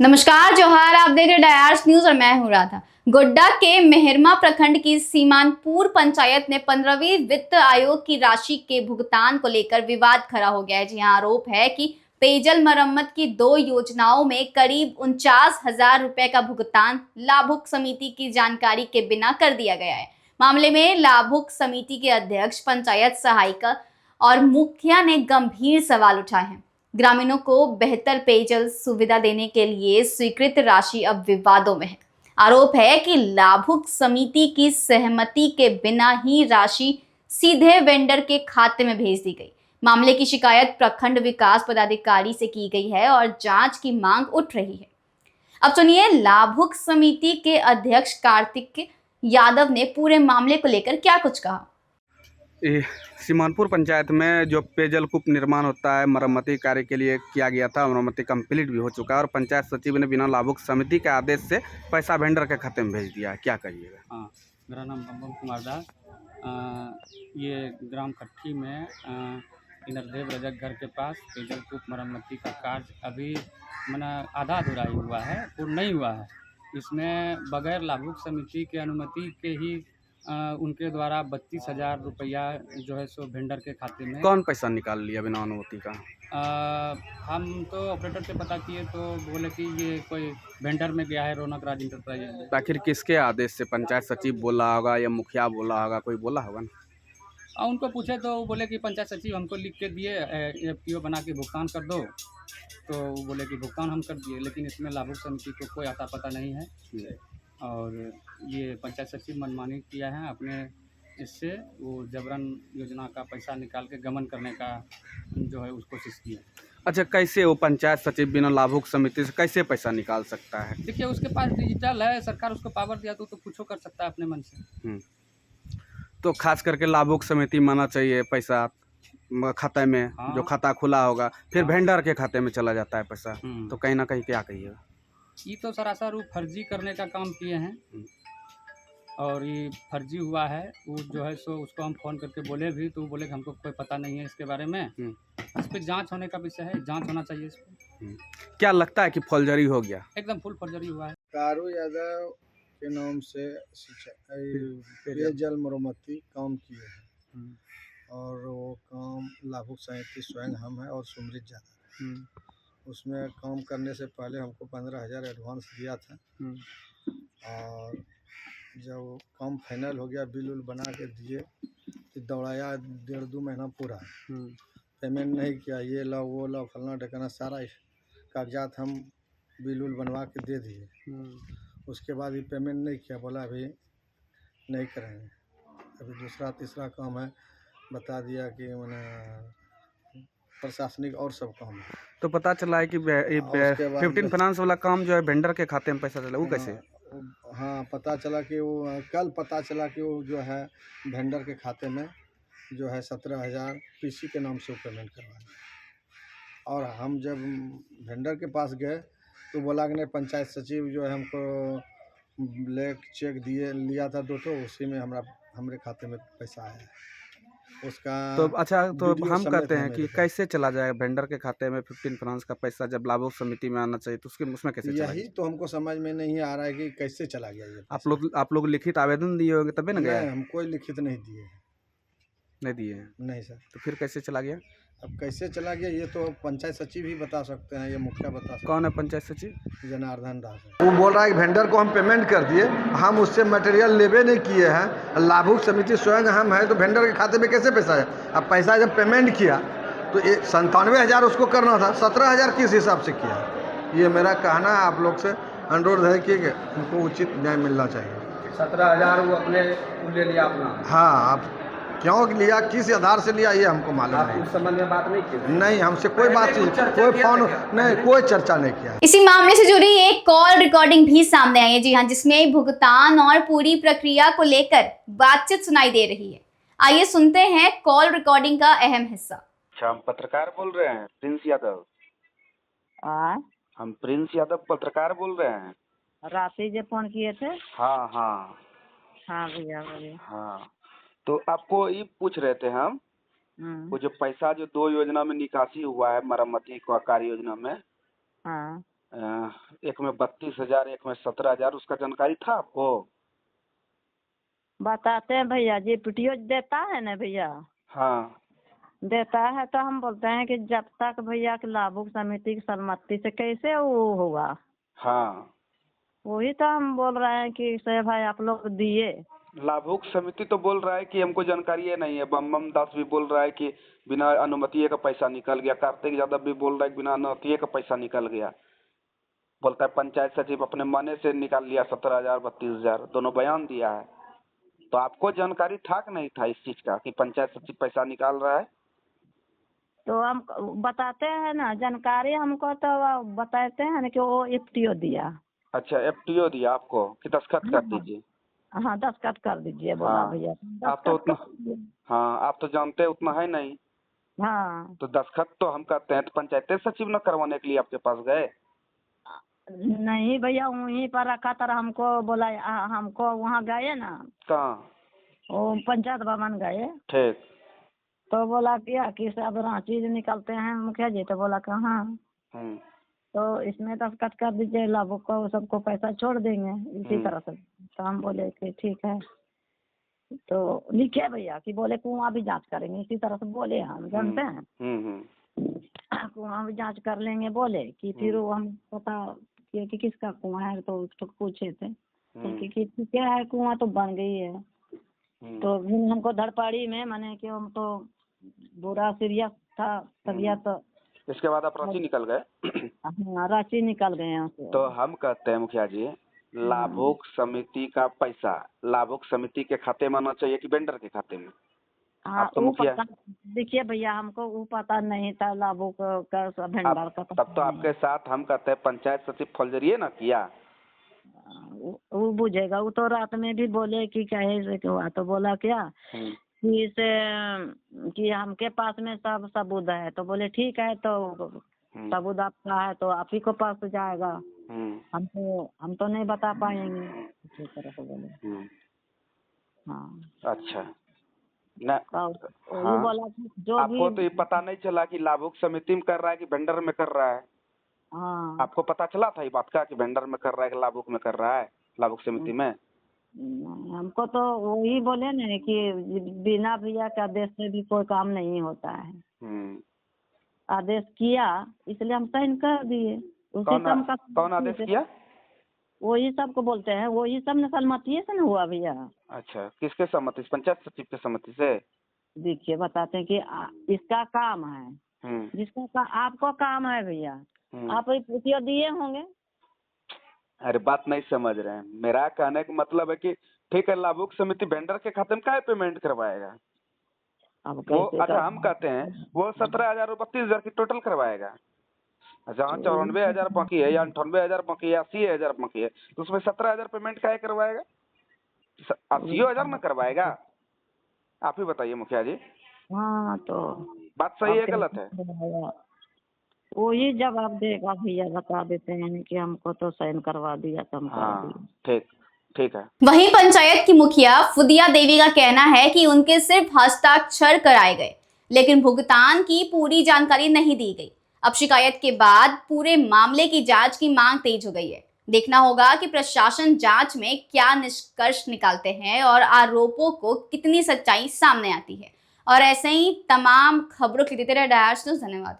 नमस्कार जोहार, आप देख रहे डायर्स न्यूज और मैं हूं राधा। गोड्डा के मेहरमा प्रखंड की सीमानपुर पंचायत ने 15वीं वित्त आयोग की राशि के भुगतान को लेकर विवाद खड़ा हो गया है। जी हां, आरोप है कि पेयजल मरम्मत की 2 योजनाओं में करीब 49,000 रुपए का भुगतान लाभुक समिति की जानकारी के बिना कर दिया गया है। मामले में लाभुक समिति के अध्यक्ष, पंचायत सहायिका और मुखिया ने गंभीर सवाल उठाए हैं। ग्रामीणों को बेहतर पेयजल सुविधा देने के लिए स्वीकृत राशि अब विवादों में है। आरोप है कि लाभुक समिति की सहमति के बिना ही राशि सीधे वेंडर के खाते में भेज दी गई। मामले की शिकायत प्रखंड विकास पदाधिकारी से की गई है और जांच की मांग उठ रही है। अब सुनिए लाभुक समिति के अध्यक्ष कार्तिक यादव ने पूरे मामले को लेकर क्या कुछ कहा। सीमानपुर पंचायत में जो पेयजल कूप निर्माण होता है, मरम्मती कार्य के लिए किया गया था। मरम्मती कंप्लीट भी हो चुका है और पंचायत सचिव ने बिना लाभुक समिति के आदेश से पैसा वेंडर के खाते में भेज दिया है। क्या कहिएगा? हाँ, मेरा नाम बम कुमार दास। ये ग्राम खट्टी में इंद्रदेव रजक घर के पास पेयजल कूप मरम्मती का कार्य अभी मना आधा अधूरा ही हुआ है, पूर्ण नहीं हुआ है। इसमें बगैर लाभुक समिति के अनुमति के ही उनके द्वारा 32,000 रुपया जो है सो वेंडर के खाते में। कौन पैसा निकाल लिया बिना अनुमति का? हम तो ऑपरेटर से पता किए तो बोले कि ये कोई वेंडर में गया है, रौनक राज इंटरप्राइज में। आखिर किसके आदेश से? पंचायत सचिव बोला होगा या मुखिया बोला होगा, कोई बोला होगा ना? उनको पूछे तो वो बोले कि पंचायत सचिव हमको लिख के दिए, एफपीओ बना के भुगतान कर दो। तो वो बोले कि भुगतान हम कर दिए, लेकिन इसमें लाभुक समिति को कोई आता पता नहीं है। और ये पंचायत सचिव मनमानी किया है अपने, इससे वो जबरन योजना का पैसा निकाल के गमन करने का जो है उसको कोशिश की है। अच्छा, कैसे वो पंचायत सचिव बिना लाभुक समिति से कैसे पैसा निकाल सकता है? देखिए, उसके पास डिजिटल है, सरकार उसको पावर दिया तो कुछ कर सकता है अपने मन से। तो खास करके लाभुक समिति माना चाहिए पैसा खाते में। हाँ। जो खाता खुला होगा फिर हाँ। वेंडर के खाते में चला जाता है पैसा। तो कहीं ना कहीं क्या कहिएगा? ये तो सरासर वो फर्जी करने का काम किए हैं और ये फर्जी हुआ है। वो जो है सो उसको हम फ़ोन करके बोले भी तो वो बोले कि हमको कोई पता नहीं है इसके बारे में। इस पर जांच होने का विषय है, जांच होना चाहिए इस पर। क्या लगता है कि फर्जरी हो गया? एकदम फुल फर्जरी हुआ है। कारू यादव के नाम से पेयजल मरम्मती काम किए हैं और वो काम लाभुक समिति स्वयं हम है और सुमृत ज़्यादा। उसमें काम करने से पहले हमको 15,000 एडवांस दिया था और जब काम फाइनल हो गया, बिल उल बना के दिए तो दौड़ाया 1.5-2 महीना पूरा। पेमेंट नहीं किया, ये लो वो लो फलना ढकाना सारा कागजात हम बिल उल बनवा के दे दिए। उसके बाद भी पेमेंट नहीं किया, बोला अभी नहीं करेंगे। अभी दूसरा तीसरा काम है, बता दिया कि मैंने प्रशासनिक और सब काम है। तो पता चला है कि 15 फाइनेंस वाला काम जो है वेंडर के खाते में पैसा चला, वो कैसे? हाँ, पता चला कि वो कल पता चला कि वो जो है वेंडर के खाते में जो है 17,000 पीसी के नाम से वो पेमेंट करवाया। और हम जब वेंडर के पास गए तो बोला कि नहीं, पंचायत सचिव जो है हमको ब्लैंक चेक दिए लिया था 2 तो उसी में हमारे खाते में पैसा आया है उसका। तो अच्छा, तो हम कहते हैं कि कैसे चला जाएगा वेंडर के खाते में 15 फाइनेंस का पैसा, जब लाभुक समिति में आना चाहिए तो उसमें कैसे चला? यही तो हमको समझ में नहीं आ रहा है कि कैसे चला गया ये। आप लोग लिखित आवेदन दिए होंगे तभी ना गया? हम कोई लिखित नहीं दिए हैं। नहीं दिए हैं? नहीं सर। तो फिर कैसे चला गया? अब कैसे चला गया ये तो पंचायत सचिव ही बता सकते हैं, ये मुखिया बता सकते हैं। कौन है पंचायत सचिव? जनार्दन दास है। वो बोल रहा है कि वेंडर को हम पेमेंट कर दिए, हम उससे मटेरियल लेवे नहीं किए हैं, लाभुक समिति स्वयं हम है, तो वेंडर के खाते में कैसे पैसा है? अब पैसा जब पेमेंट किया तो 97,000 उसको करना था, 17,000 किस हिसाब से किया? ये मेरा कहना है, आप लोग से अनुरोध है कि उनको उचित न्याय मिलना चाहिए। 17,000 वो अपने ले लिया अपना। हाँ, आप क्यों लिया, किस आधार से लिया, ये हमको मालूम नहीं। इस संबंध में बात नहीं की? नहीं, हमसे कोई बातचीत, कोई फोन नहीं, कोई चर्चा नहीं किया। इसी मामले से जुड़ी एक कॉल रिकॉर्डिंग भी सामने आई है। जी हाँ, जिसमें भुगतान और पूरी प्रक्रिया को लेकर बातचीत सुनाई दे रही है। आइए सुनते हैं कॉल रिकॉर्डिंग का अहम हिस्सा। अच्छा, हम पत्रकार बोल रहे हैं, प्रिंस यादव। हम प्रिंस यादव पत्रकार बोल रहे हैं। राशि जो फोन किए थे। हाँ हाँ हाँ भैया बोलिए। हाँ, तो आपको ये पूछ रहे थे हम, वो जो पैसा जो 2 योजना में निकासी हुआ है, मरम्मती का कार्य योजना में, हाँ, एक में 32,000, एक में 17,000, उसका जानकारी था आपको? बताते हैं भैया जी, पीटीओ देता है ना भैया, हाँ देता है तो हम बोलते हैं कि जब तक भैया की लाभुक समिति की सहमति से कैसे वो होगा। हाँ, वही तो हम बोल रहे हैं कि से भाई आप लोग दिए। लाभुक समिति तो बोल रहा है कि हमको जानकारी नहीं है। बम दास भी बोल रहा है कि बिना अनुमति का पैसा निकल गया। कार्तिक यादव भी बोल रहा है कि बिना अनुमति का पैसा निकल गया। बोलता है पंचायत सचिव अपने मने से निकाल लिया 17,000 32,000, दोनों बयान दिया है। तो आपको जानकारी था कि नहीं था इस चीज का कि पंचायत सचिव पैसा निकाल रहा है? तो हम बताते हैं ना जानकारी हमको, तो बताते हैं ना कि वो एफटीओ दिया। अच्छा, एफटीओ दिया आपको कि दस्तखत कर दीजिए। हाँ, दस्तखत कर दीजिए बोला हाँ, भैया। आप तो दस्तखत उतना, कर दीजिए। हाँ आप तो जानते उतना है नहीं। हाँ, तो दस्तखत तो हम कहते हैं, तो पंचायत सचिव न करवाने के लिए आपके पास गए? नहीं भैया, वहीं पर रखा था, हमको बोला हमको वहाँ गए ना, कहाँ? वो पंचायत भवन गए, ठीक। तो बोला क्या कि सब रांची से निकलते हैं मुखिया जी, तो बोला कि हाँ, हम्म तो इसमें दस्तखत कर दीजिए, लाभुक को सबको पैसा छोड़ देंगे इसी तरह से। तो हम बोले कि ठीक है, तो लिखे भैया कि बोले कुआं भी जांच करेंगे, इसी तरह से बोले, हम जानते हैं कुआं भी जांच कर लेंगे बोले कि फिर वो हम पता किए कि किसका कुआं है, तो उसको पूछे थे तो कि क्या है, कुआं तो बन गई है। तो फिर हमको धड़पड़ी में माने कि हम तो बुरा सीरियस था तबीयत, तो इसके बाद आप रांची निकल गए। हाँ, रांची निकल गए यहाँ से। तो हम कहते हैं मुखिया जी, लाभुक समिति का पैसा लाभुक समिति के खाते में आना चाहिए कि वेंडर के खाते में? हाँ, आप तो वो मुखिया, पता देखिए भैया, हमको वो पता नहीं था लाभुक का भंडार का तब तो आपके साथ हम कहते हैं पंचायत सचिव फौजरिए ना किया। वो बुझेगा, वो तो रात में भी बोले कि कहे से हुआ, तो बोला क्या कि से कि हमके पास में सब सबूत है, तो बोले ठीक है, तो सबूत आपका है तो आप ही को पास जाएगा, हम तो नहीं बता पाएंगे, इसी तरह से बोले। हाँ, अच्छा न, वो हाँ, बोला कि जो आपको भी, तो ये पता नहीं चला कि लाभुक समिति में कर रहा है कि वेंडर में कर रहा है? हाँ, आपको पता चला था ये बात का कि वेंडर में कर रहा है कि लाभुक में कर रहा है, लाभुक समिति में? हमको तो वही बोले ना कि बिना भैया के आदेश से भी कोई काम नहीं होता है। आदेश किया इसलिए हम साइन कर दिए। कौन आदेश किया? वही सबको बोलते हैं, वही सब ने सहमति से न हुआ भैया। अच्छा, किसके सहमति से? पंचायत सचिव के सहमति से? देखिए बताते हैं कि इसका काम है, जिसका आपको काम है भैया, आप रुपया दिए होंगे। अरे बात नहीं समझ रहे हैं। मेरा कहने का मतलब है कि ठीक है, लाभुक समिति वेंडर के खाते में क्या पेमेंट करवाएगा वो? अच्छा, हम कहते हैं वो 17,000 और 32,000 की टोटल करवाएगा। जहाँ 94,000 बाकी है या 98,000 बाकी है या 80,000 बाकी है, तो उसमें 17,000 पेमेंट क्या करवाएगा? 80,000 में करवाएगा? आप ही बताइए मुखिया जी। हाँ, तो बात सही है गलत है? वही जवाब देगा भैया, बता देते हैं कि हमको तो साइन करवा दिया, तो हम कर दिए। ठीक है। वहीं पंचायत की मुखिया फुदिया देवी का कहना है कि उनके सिर्फ हस्ताक्षर कराए गए, लेकिन भुगतान की पूरी जानकारी नहीं दी गई। अब शिकायत के बाद पूरे मामले की जांच की मांग तेज हो गई है। देखना होगा कि प्रशासन जांच में क्या निष्कर्ष निकालते हैं और आरोपों को कितनी सच्चाई सामने आती है। और ऐसे ही तमाम खबरों के लिए देते रहे डायर्स न्यूज़। धन्यवाद।